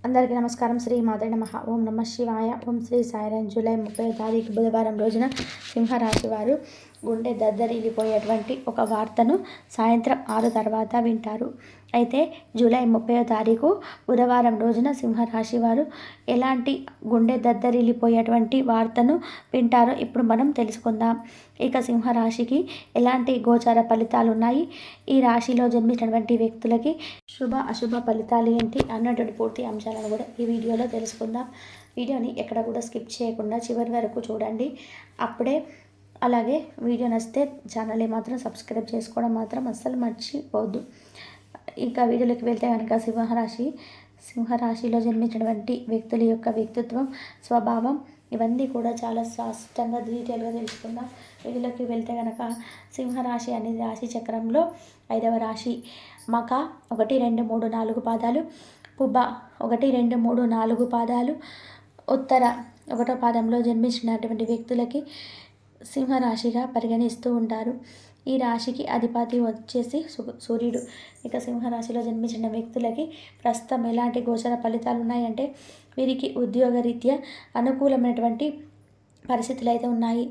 అందరికీ నమస్కారం. శ్రీ మాతే నమః. ఓం నమ శివాయ. ఓం శ్రీ సాయిరాం. జూలై 30వ తారీఖు బుధవారం రోజున సింహరాశి వారు గుండె దద్దరిల్లిపోయేటువంటి ఒక వార్తను సాయంత్రం 6 తర్వాత వింటారు. అయితే జూలై 30వ తారీఖు బుధవారం రోజున సింహరాశి వారు ఎలాంటి గుండె దద్దరిల్లిపోయేటువంటి వార్తను వింటారో ఇప్పుడు మనం తెలుసుకుందాం. ఇక సింహరాశికి ఎలాంటి గోచార ఫలితాలు ఉన్నాయి, ఈ రాశిలో జన్మించినటువంటి వ్యక్తులకి శుభ అశుభ ఫలితాలు ఏంటి అన్నటువంటి పూర్తి అంశాలను కూడా ఈ వీడియోలో తెలుసుకుందాం. వీడియోని ఎక్కడ కూడా స్కిప్ చేయకుండా చివరి వరకు చూడండి. అప్పుడే అలాగే వీడియో నచ్చితే ఛానల్ని మాత్రం సబ్స్క్రైబ్ చేసుకోవడం మాత్రం అస్సలు మర్చిపోవద్దు. ఇంకా వీడియోలోకి వెళ్తే కనుక సింహరాశిలో జన్మించినటువంటి వ్యక్తుల యొక్క వ్యక్తిత్వం, స్వభావం ఇవన్నీ కూడా చాలా స్పష్టంగా డీటెయిల్గా తెలుసుకుందాం. వీడియోలోకి వెళ్తే కనుక సింహరాశి అనేది రాశి చక్రంలో 5వ రాశి. మక 1, 2, 3, 4 పాదాలు, పుబ్బ 1, 2, 3, 4 పాదాలు, ఉత్తర 1వ పాదంలో జన్మించినటువంటి వ్యక్తులకి సింహరాశిగా పరిగణిస్తూ ఉంటారు. ఈ రాశికి అధిపతి వచ్చేసి సూర్యుడు. ఇక సింహరాశిలో జన్మించిన వ్యక్తులకి ప్రస్తుతం ఎలాంటి గోచర ఫలితాలు ఉన్నాయంటే, వీరికి ఉద్యోగరీత్యా అనుకూలమైనటువంటి పరిస్థితులు అయితే ఉన్నాయి.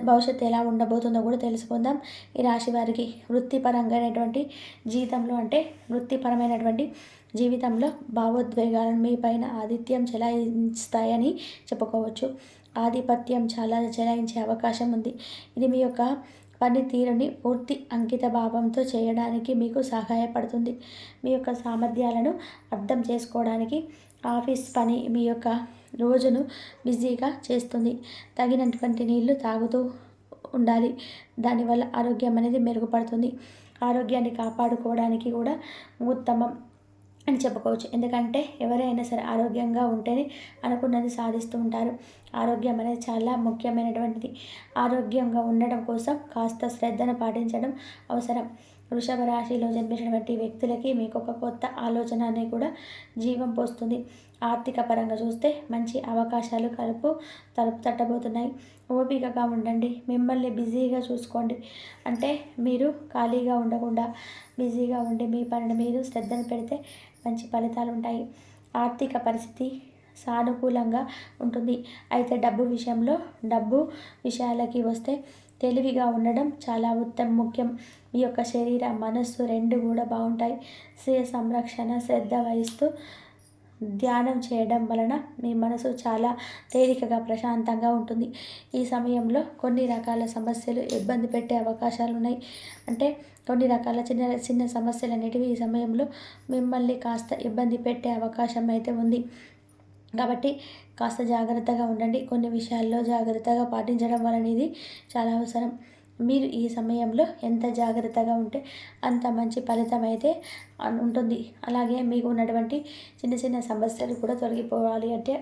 భవిష్యత్తు ఎలా ఉండబోతుందో కూడా తెలుసుకుందాం. ఈ రాశి వారికి వృత్తిపరమైనటువంటి వృత్తిపరమైనటువంటి జీవితంలో భావోద్వేగాలను మీ పైన ఆధిత్యం చెలాయిస్తాయని చెప్పుకోవచ్చు. ఆధిపత్యం చాలా చెలాయించే అవకాశం ఉంది. ఇది మీ యొక్క పనితీరుని పూర్తి అంకిత భావంతో చేయడానికి మీకు సహాయపడుతుంది. మీ యొక్క సామర్థ్యాలను అర్థం చేసుకోవడానికి ఆఫీస్ పని మీ యొక్క రోజును బిజీగా చేస్తుంది. తగినటువంటి నీళ్లు తాగుతూ ఉండాలి. దానివల్ల ఆరోగ్యం అనేది మెరుగుపడుతుంది. ఆరోగ్యాన్ని కాపాడుకోవడానికి కూడా ఉత్తమం అని చెప్పుకోవచ్చు. ఎందుకంటే ఎవరైనా సరే ఆరోగ్యంగా ఉంటేనే అనుకున్నది సాధిస్తూ ఉంటారు. ఆరోగ్యం అనేది చాలా ముఖ్యమైనటువంటిది. ఆరోగ్యంగా ఉండడం కోసం కాస్త శ్రద్ధను పాటించడం అవసరం. వృషభ రాశిలో జన్మించినటువంటి వ్యక్తులకి మీకు ఒక కొత్త ఆలోచన అనేది కూడా జీవం పోస్తుంది. ఆర్థిక పరంగా చూస్తే మంచి అవకాశాలు తలుపు తట్టబోతున్నాయి. ఓపికగా ఉండండి. మిమ్మల్ని బిజీగా చూసుకోండి. అంటే మీరు ఖాళీగా ఉండకుండా బిజీగా ఉండి మీ పనిని మీరు శ్రద్ధను పెడితే మంచి ఫలితాలు ఉంటాయి. ఆర్థిక పరిస్థితి సానుకూలంగా ఉంటుంది. అయితే డబ్బు విషయాలకి వస్తే తెలివిగా ఉండడం చాలా ముఖ్యం. మీ యొక్క శరీర మనస్సు రెండు కూడా బాగుంటాయి. స్వీయ సంరక్షణ శ్రద్ధ వహిస్తూ ధ్యానం చేయడం వలన మీ మనసు చాలా తేలికగా ప్రశాంతంగా ఉంటుంది. ఈ సమయంలో కొన్ని రకాల సమస్యలు ఇబ్బంది పెట్టే అవకాశాలు ఉన్నాయి. అంటే కొన్ని రకాల చిన్న సమస్యలు అనేటివి ఈ సమయంలో మిమ్మల్ని కాస్త ఇబ్బంది పెట్టే అవకాశం అయితే ఉంది. కాబట్టి కాస్త జాగ్రత్తగా ఉండండి. కొన్ని విషయాల్లో జాగ్రత్తగా పాటించడం వలన ఇది చాలా అవసరం. మీరు ఈ సమయంలో ఎంత జాగ్రత్తగా ఉంటే అంత మంచి ఫలితం అయితే ఉంటుంది. అలాగే మీకు ఉన్నటువంటి చిన్న సమస్యలు కూడా తొలగిపోవాలి అంటే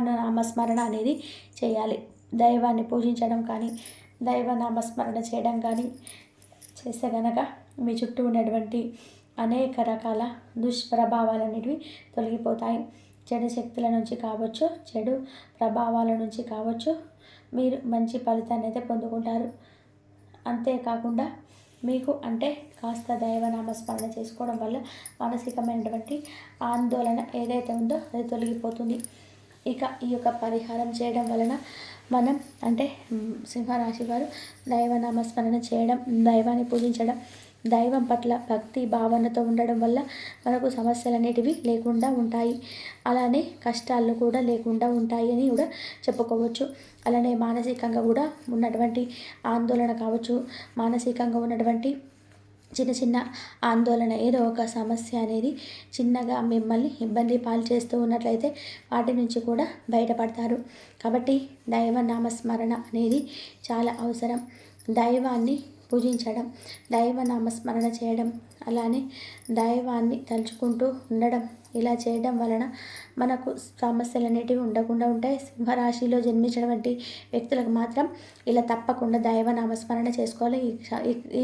నామస్మరణ అనేది చేయాలి. దైవాన్ని పూజించడం కానీ, నామస్మరణ చేయడం కానీ చేస్తే కనుక మీ చుట్టూ ఉన్నటువంటి అనేక రకాల దుష్ప్రభావాలు అనేటివి తొలగిపోతాయి. చెడు శక్తుల నుంచి కావచ్చు, చెడు ప్రభావాల నుంచి కావచ్చు, మీరు మంచి ఫలితాన్ని అయితే పొందుకుంటారు. అంతేకాకుండా మీకు అంటే కాస్త దైవనామస్మరణ చేసుకోవడం వల్ల మానసికమైనటువంటి ఆందోళన ఏదైతే ఉందో అది తొలగిపోతుంది. ఇక ఈ యొక్క పరిహారం చేయడం వలన మనం అంటే సింహరాశి వారు దైవనామస్మరణ చేయడం, దైవాన్ని పూజించడం, దైవం పట్ల భక్తి భావనతో ఉండడం వల్ల మనకు సమస్యలు అనేటివి లేకుండా ఉంటాయి. అలానే కష్టాలు కూడా లేకుండా ఉంటాయి అని కూడా చెప్పుకోవచ్చు. అలానే మానసికంగా కూడా ఉన్నటువంటి ఆందోళన కావచ్చు, మానసికంగా ఉన్నటువంటి చిన్న ఆందోళన ఏదో ఒక సమస్య అనేది చిన్నగా మిమ్మల్ని ఇబ్బంది పాలు చేస్తూ ఉన్నట్లయితే వాటి నుంచి కూడా బయటపడతారు. కాబట్టి దైవ నామస్మరణ అనేది చాలా అవసరం. దైవాన్ని పూజించడం, దైవ నామస్మరణ చేయడం, అలానే దైవాన్ని తలుచుకుంటూ ఉండడం, ఇలా చేయడం వలన మనకు సమస్యలు అనేటివి ఉండకుండా ఉంటాయి. సింహరాశిలో జన్మించినటువంటి వ్యక్తులకు మాత్రం ఇలా తప్పకుండా దైవ నామస్మరణ చేసుకోవాలి.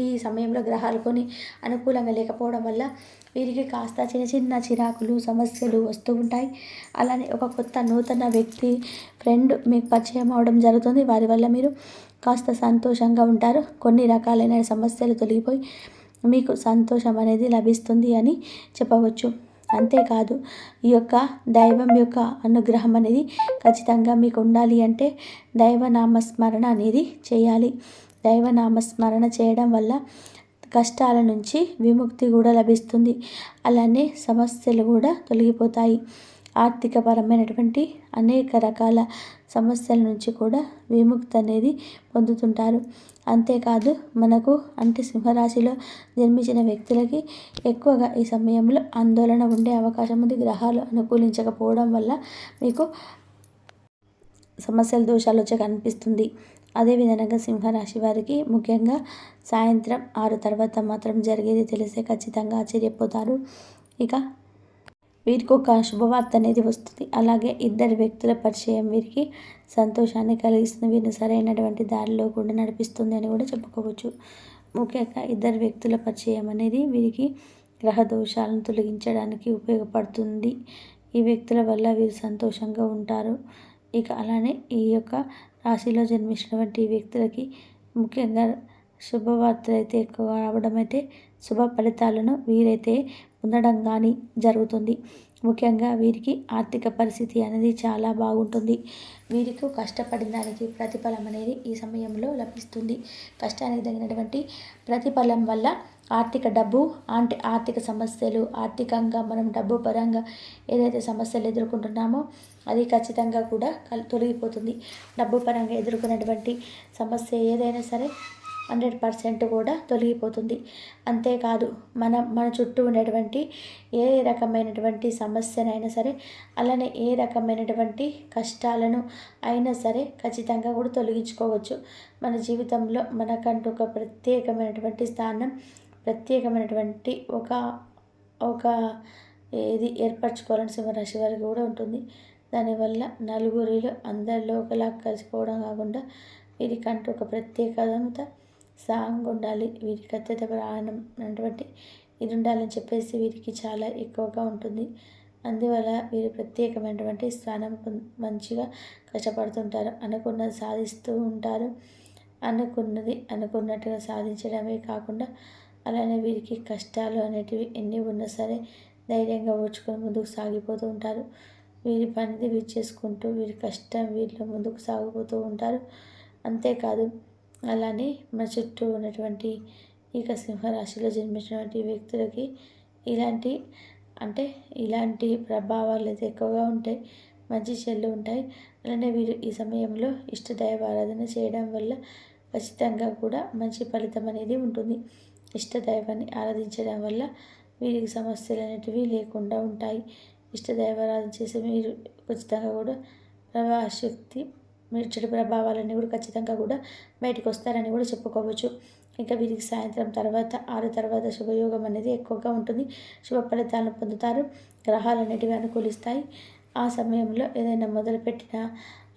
ఈ సమయంలో గ్రహాలు కొన్ని అనుకూలంగా లేకపోవడం వల్ల వీరికి కాస్త చిన్న చిరాకులు సమస్యలు వస్తూ ఉంటాయి. అలానే ఒక కొత్త నూతన వ్యక్తి ఫ్రెండ్ మీకు పరిచయం అవడం జరుగుతుంది. వారి వల్ల మీరు కాస్త సంతోషంగా ఉంటారు. కొన్ని రకాలైన సమస్యలు తొలగిపోయి మీకు సంతోషం అనేది లభిస్తుంది అని చెప్పవచ్చు. అంతేకాదు ఈ యొక్క దైవం యొక్క అనుగ్రహం అనేది ఖచ్చితంగా మీకు ఉండాలి అంటే దైవనామస్మరణ అనేది చేయాలి. దైవనామస్మరణ చేయడం వల్ల కష్టాల నుంచి విముక్తి కూడా లభిస్తుంది. అలానే సమస్యలు కూడా తొలగిపోతాయి. ఆర్థికపరమైనటువంటి అనేక రకాల సమస్యల నుంచి కూడా విముక్తి అనేది పొందుతుంటారు. అంతేకాదు మనకు అంటే సింహరాశిలో జన్మించిన వ్యక్తులకి ఎక్కువగా ఈ సమయంలో ఆందోళన ఉండే అవకాశం ఉంది. గ్రహాలు అనుకూలించకపోవడం వల్ల మీకు సమస్యల దోషాలు వచ్చే కనిపిస్తుంది. అదేవిధంగా సింహరాశి వారికి ముఖ్యంగా సాయంత్రం 6 తర్వాత మాత్రం జరిగేది తెలిస్తే ఖచ్చితంగా ఆశ్చర్యపోతారు. ఇక వీరికి ఒక శుభవార్త అనేది వస్తుంది. అలాగే ఇద్దరు వ్యక్తుల పరిచయం వీరికి సంతోషాన్ని కలిగిస్తుంది. వీరిని సరైనటువంటి దారిలో కూడా నడిపిస్తుంది అని కూడా చెప్పుకోవచ్చు. ముఖ్యంగా ఇద్దరు వ్యక్తుల పరిచయం అనేది వీరికి గ్రహ దోషాలను తొలగించడానికి ఉపయోగపడుతుంది. ఈ వ్యక్తుల వల్ల వీరు సంతోషంగా ఉంటారు. ఇక అలానే ఈ యొక్క రాశిలో జన్మించినటువంటి వ్యక్తులకి ముఖ్యంగా శుభవార్తలు అయితే ఎక్కువగా రావడం అయితే శుభ ఫలితాలను వీరైతే పొందడం కానీ జరుగుతుంది. ముఖ్యంగా వీరికి ఆర్థిక పరిస్థితి అనేది చాలా బాగుంటుంది. వీరికి కష్టపడిన దానికి ప్రతిఫలం అనేది ఈ సమయంలో లభిస్తుంది. కష్టానికి తగినటువంటి ప్రతిఫలం వల్ల ఆర్థిక సమస్యలు, ఆర్థికంగా మనం డబ్బు పరంగా ఏదైతే సమస్యలు ఎదుర్కొంటున్నామో అది ఖచ్చితంగా కూడా తొలగిపోతుంది. డబ్బు పరంగా ఎదుర్కొన్నటువంటి సమస్య ఏదైనా సరే 100% కూడా తొలగిపోతుంది. అంతేకాదు మన చుట్టూ ఉండేటువంటి ఏ రకమైనటువంటి సమస్యనైనా సరే, అలానే ఏ రకమైనటువంటి కష్టాలను అయినా సరే ఖచ్చితంగా కూడా తొలగించుకోవచ్చు. మన జీవితంలో మనకంటూ ఒక ప్రత్యేకమైనటువంటి స్థానం, ప్రత్యేకమైనటువంటి ఒక ఏది ఏర్పరచుకోవాలని సింహరాశి వారికి కూడా ఉంటుంది. దానివల్ల నలుగురిలో అందరిలో ఒకలా కలిసిపోవడం కాకుండా వీరికంటూ ఒక ప్రత్యేకత సాంగ్ ఉండాలి. వీరికి అత్యంత ప్రాణం అటువంటి ఇది ఉండాలని చెప్పేసి వీరికి చాలా ఎక్కువగా ఉంటుంది. అందువల్ల వీరు ప్రత్యేకమైనటువంటి స్థానం మంచిగా కష్టపడుతుంటారు. అనుకున్నది సాధిస్తూ ఉంటారు. అనుకున్నట్టుగా సాధించడమే కాకుండా అలానే వీరికి కష్టాలు అనేటివి ఎన్ని ఉన్నా సరే ధైర్యంగా ఓర్చుకొని ముందుకు సాగిపోతూ ఉంటారు. వీరి పనిది వీరు చేసుకుంటూ వీరి కష్టం వీరిలో ముందుకు సాగిపోతూ ఉంటారు. అంతేకాదు అలానే మన చుట్టూ ఉన్నటువంటి ఇక సింహరాశిలో జన్మించినటువంటి వ్యక్తులకి ఇలాంటి ప్రభావాలు అయితే ఎక్కువగా ఉంటాయి. మంచి చెల్లు ఉంటాయి. అలానే వీరు ఈ సమయంలో ఇష్టదైవ ఆరాధన చేయడం వల్ల ఖచ్చితంగా కూడా మంచి ఫలితం అనేది ఉంటుంది. ఇష్టదైవాన్ని ఆరాధించడం వల్ల వీరికి సమస్యలు అనేటివి లేకుండా ఉంటాయి. ఇష్టదైవ ఆరాధన చేసి మీరు ఖచ్చితంగా కూడా మీరు చెడు ప్రభావాలన్నీ కూడా ఖచ్చితంగా కూడా బయటకు వస్తారని కూడా చెప్పుకోవచ్చు. ఇంకా వీరికి సాయంత్రం తర్వాత 6 తర్వాత శుభయోగం అనేది ఎక్కువగా ఉంటుంది. శుభ ఫలితాలను పొందుతారు. గ్రహాలు అనేటివి అనుకూలిస్తాయి. ఆ సమయంలో ఏదైనా మొదలుపెట్టినా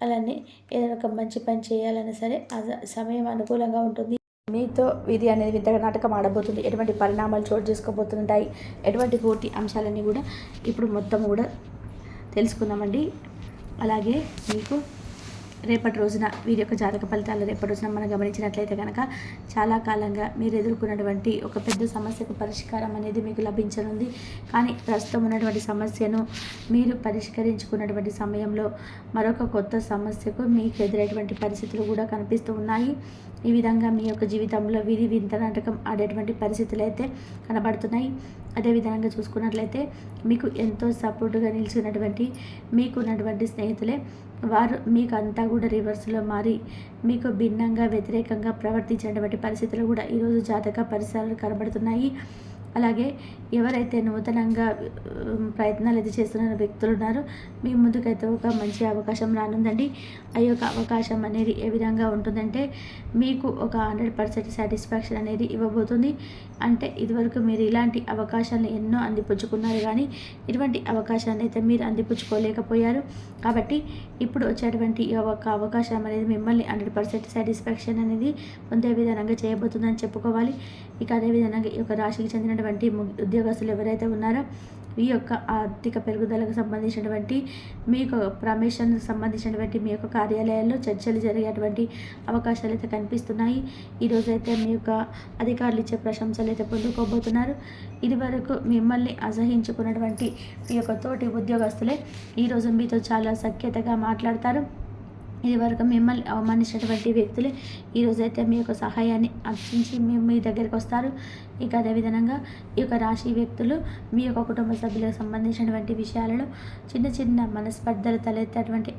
అలానే ఏదైనా ఒక మంచి పని చేయాలన్నా సరే ఆ సమయం అనుకూలంగా ఉంటుంది. మీతో వీరి అనేది వింతగా నాటకం ఆడబోతుంది. ఎటువంటి పరిణామాలు చోటు చేసుకోబోతుంటాయి, ఎటువంటి పోటీ అంశాలన్నీ కూడా ఇప్పుడు మొత్తం కూడా తెలుసుకుందామండి. అలాగే మీకు రేపటి రోజున వీరి యొక్క జాతక ఫలితాలు రేపటి రోజున మనం గమనించినట్లయితే కనుక చాలా కాలంగా మీరు ఎదుర్కొన్నటువంటి ఒక పెద్ద సమస్యకు పరిష్కారం అనేది మీకు లభించనుంది. కానీ ప్రస్తుతం ఉన్నటువంటి సమస్యను మీరు పరిష్కరించుకున్నటువంటి సమయంలో మరొక కొత్త సమస్యకు మీకు ఎదురైనటువంటి పరిస్థితులు కూడా కనిపిస్తూ ఉన్నాయి. ఈ విధంగా మీ యొక్క జీవితంలో వీరి వింత నాటకం ఆడేటువంటి పరిస్థితులు అయితే కనబడుతున్నాయి. అదేవిధంగా చూసుకున్నట్లయితే మీకు ఎంతో సపోర్టుగా నిలిచినటువంటి మీకున్నటువంటి స్నేహితులే వారు మీకు అంతా కూడా రివర్స్లో మారి మీకు భిన్నంగా వ్యతిరేకంగా ప్రవర్తించినటువంటి పరిస్థితులు కూడా ఈరోజు జాతక పరిసరాలు కనబడుతున్నాయి. అలాగే ఎవరైతే నూతనంగా ప్రయత్నాలు అయితే చేస్తున్న వ్యక్తులు ఉన్నారో మీ ముందుకైతే ఒక మంచి అవకాశం రానుందండి. ఆ యొక్క అవకాశం అనేది ఏ విధంగా ఉంటుందంటే మీకు ఒక 100% సాటిస్ఫాక్షన్ అనేది ఇవ్వబోతుంది. అంటే ఇదివరకు మీరు ఇలాంటి అవకాశాలను ఎన్నో అందిపుచ్చుకున్నారు, కానీ ఇటువంటి అవకాశాన్ని అయితే మీరు అందిపుచ్చుకోలేకపోయారు. కాబట్టి ఇప్పుడు వచ్చేటువంటి ఈ ఒక అవకాశం అనేది మిమ్మల్ని 100% సాటిస్ఫాక్షన్ అనేది పొందే విధానంగా చేయబోతుందని చెప్పుకోవాలి. ఇక అదేవిధంగా ఈ యొక్క రాశికి చెందినటువంటి ఉద్యోగస్తులు ఎవరైతే ఉన్నారో ఈ యొక్క ఆర్థిక పెరుగుదలకు సంబంధించినటువంటి మీ యొక్క ప్రమోషన్కి సంబంధించినటువంటి మీ యొక్క కార్యాలయాల్లో చర్చలు జరిగేటువంటి అవకాశాలు అయితే కనిపిస్తున్నాయి. ఈరోజైతే మీ యొక్క అధికారులు ఇచ్చే ప్రశంసలు అయితే పొందుకోబోతున్నారు. ఇది వరకు మిమ్మల్ని అసహించుకున్నటువంటి మీ యొక్క తోటి ఉద్యోగస్తులే ఈరోజు మీతో చాలా సఖ్యతగా మాట్లాడతారు. ఇది వరకు మిమ్మల్ని అవమానించినటువంటి వ్యక్తులే ఈరోజైతే మీ యొక్క సహాయాన్ని అర్చించి మీ దగ్గరికి వస్తారు. ఇక అదేవిధంగా ఈ యొక్క రాశి వ్యక్తులు మీ యొక్క కుటుంబ సభ్యులకు సంబంధించినటువంటి విషయాలలో చిన్న చిన్న మనస్పర్ధలు తలెత్తేటువంటి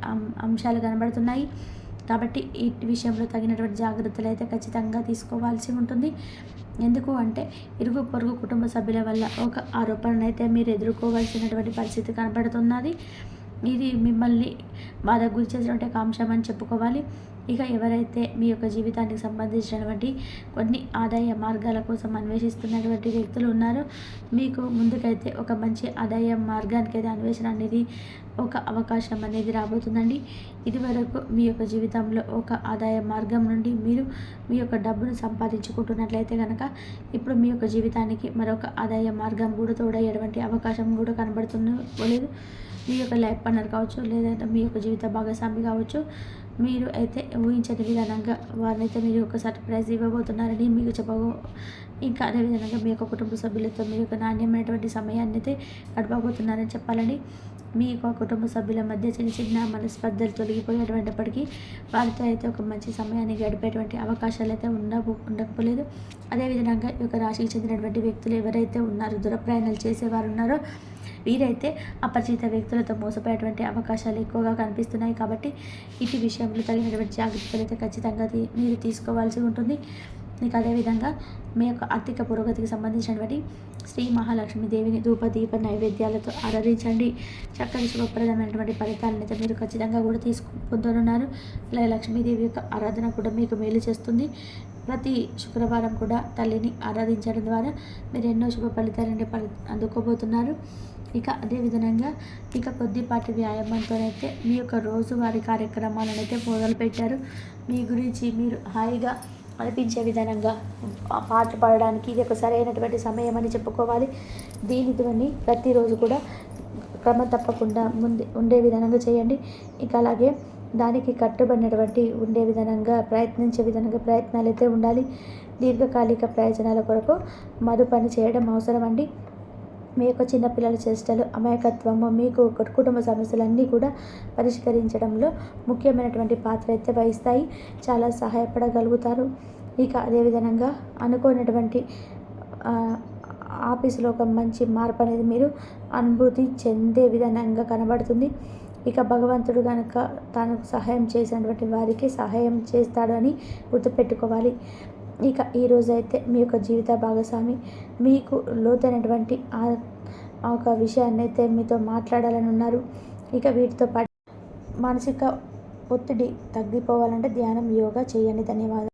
అంశాలు కనబడుతున్నాయి. కాబట్టి ఈ విషయంలో తగినటువంటి జాగ్రత్తలు అయితే ఖచ్చితంగా తీసుకోవాల్సి ఉంటుంది. ఎందుకు అంటే ఇరుగు పొరుగు కుటుంబ సభ్యుల వల్ల ఒక ఆరోపణను అయితే మీరు ఎదుర్కోవాల్సినటువంటి పరిస్థితి కనబడుతున్నది. ఇది మిమ్మల్ని బాధకు గురి చేసినటువంటి ఒక అంశం అని చెప్పుకోవాలి. ఇక ఎవరైతే మీ యొక్క జీవితానికి సంబంధించినటువంటి కొన్ని ఆదాయ మార్గాల కోసం అన్వేషిస్తున్నటువంటి వ్యక్తులు ఉన్నారో మీకు ముందుకైతే ఒక మంచి ఆదాయ మార్గానికి అయితే అన్వేషణ అనేది ఒక అవకాశం అనేది రాబోతుందండి. ఇది వరకు మీ యొక్క జీవితంలో ఒక ఆదాయ మార్గం నుండి మీరు మీ యొక్క డబ్బును సంపాదించుకుంటున్నట్లయితే కనుక ఇప్పుడు మీ యొక్క జీవితానికి మరొక ఆదాయ మార్గం కూడా తోడయ్యేటువంటి అవకాశం కూడా కనబడుతులేదు. మీ యొక్క లైఫ్ పార్ట్నర్ కావచ్చు, లేదా మీ యొక్క జీవిత భాగస్వామి కావచ్చు, మీరు అయితే ఊహించని విధానంగా వారినైతే మీరు ఒక సర్ప్రైజ్ ఇవ్వబోతున్నారని మీకు ఇంకా అదేవిధంగా మీ యొక్క కుటుంబ సభ్యులతో మీ యొక్క నాణ్యమైనటువంటి సమయాన్ని అయితే గడపబోతున్నారని చెప్పాలని. మీ యొక్క కుటుంబ సభ్యుల మధ్య చిన్న చిన్న మనస్పర్ధలు తొలగిపోయేటువంటిప్పటికీ వారితో అయితే ఒక మంచి సమయాన్ని గడిపేటువంటి అవకాశాలు అయితే ఉండకపోలేదు. అదేవిధంగా ఈ యొక్క రాశికి చెందినటువంటి వ్యక్తులు ఎవరైతే ఉన్నారో, దూర ప్రయాణాలు చేసేవారు ఉన్నారో వీరైతే అపరిచిత వ్యక్తులతో మోసపోయేటువంటి అవకాశాలు ఎక్కువగా కనిపిస్తున్నాయి. కాబట్టి ఇటు విషయంలో తగినటువంటి జాగ్రత్తలు అయితే ఖచ్చితంగా మీరు తీసుకోవాల్సి ఉంటుంది. మీకు అదేవిధంగా మీ యొక్క ఆర్థిక పురోగతికి సంబంధించినటువంటి శ్రీ మహాలక్ష్మీదేవిని ధూపదీప నైవేద్యాలతో ఆరాధించండి. చక్కని శుభప్రదమైనటువంటి ఫలితాలను అయితే మీరు ఖచ్చితంగా కూడా పొందనున్నారు. అలాగే లక్ష్మీదేవి యొక్క ఆరాధన కూడా మీకు మేలు చేస్తుంది. ప్రతి శుక్రవారం కూడా తల్లిని ఆరాధించడం ద్వారా మీరు ఎన్నో శుభ ఫలితాలను అందుకోబోతున్నారు. ఇక అదేవిధంగా కొద్దిపాటి వ్యాయామంతోనైతే మీ యొక్క రోజువారీ కార్యక్రమాలను అయితే మొదలుపెట్టారు. మీ గురించి మీరు హాయిగా అనిపించే విధానంగా పాటలు పాడడానికి ఇది ఒక సరైనటువంటి సమయం అని చెప్పుకోవాలి. దీనితోని ప్రతిరోజు కూడా క్రమం తప్పకుండా ఉండే విధానంగా చేయండి. ఇక అలాగే దానికి కట్టుబడినటువంటి ఉండే విధానంగా ప్రయత్నించే విధానంగా ప్రయత్నాలు అయితే ఉండాలి. దీర్ఘకాలిక ప్రయోజనాల కొరకు మరో పని చేయడం అవసరం అండి. మీ యొక్క చిన్నపిల్లల చేష్టలు, అమాయకత్వము మీకు కుటుంబ సమస్యలన్నీ కూడా పరిష్కరించడంలో ముఖ్యమైనటువంటి పాత్ర అయితే వహిస్తాయి. చాలా సహాయపడగలుగుతారు. ఇక అదేవిధంగా అనుకోనటువంటి ఆఫీసులో ఒక మంచి మార్పు అనేది మీరు అనుభూతి చెందే విధానంగా కనబడుతుంది. ఇక భగవంతుడు కనుక తనకు సహాయం చేసినటువంటి వారికి సహాయం చేస్తాడు అని గుర్తుపెట్టుకోవాలి. ఇక ఈరోజైతే మీ యొక్క జీవిత భాగస్వామి మీకు లోతైనటువంటి ఒక విషయాన్ని అయితే మీతో మాట్లాడాలని ఉన్నారు. ఇక వీటితో పాటు మానసిక ఒత్తిడి తగ్గిపోవాలంటే ధ్యానం, యోగా చేయండి. ధన్యవాదాలు.